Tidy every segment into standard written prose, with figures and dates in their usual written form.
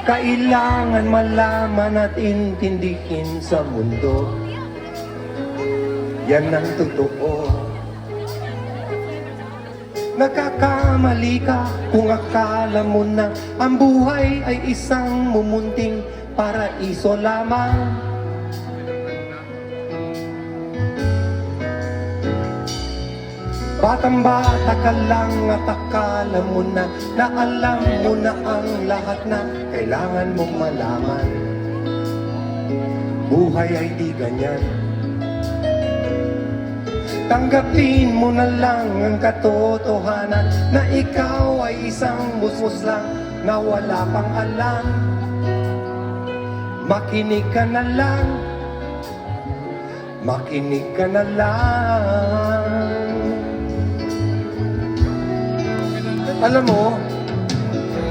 kailangan malaman at intindihin sa mundo. Yan ang totoo. Nagkakamali ka kung akala mo na ang buhay ay isang mumunting paraiso lamang. Batang-bata ka lang at akala mo na alam mo na ang lahat na kailangan mong malaman. Buhay ay di ganyan. Tanggapin mo na lang ang katotohanan na ikaw ay isang musmus lang na wala pang alam. Makinig ka na lang, makinig ka na lang. Alam mo,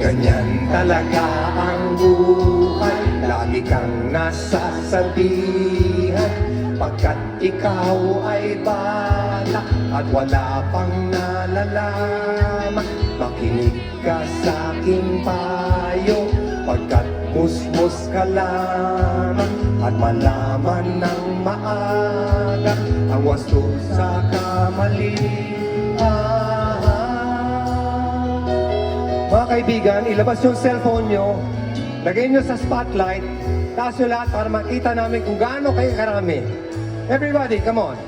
ganyan talaga ang buhay. Lagi kang nasasabihan pagkat ikaw ay bata at wala pang nalalaman. Makinig ka sa aking payo pagkat musmus ka lamang at malaman ng maaga ang wasto sa kamalian. Mga kaibigan, ilabas yung cellphone nyo, lagay nyo sa spotlight, taas nyo lahat para makita namin kung gaano kayo karami. Everybody, come on.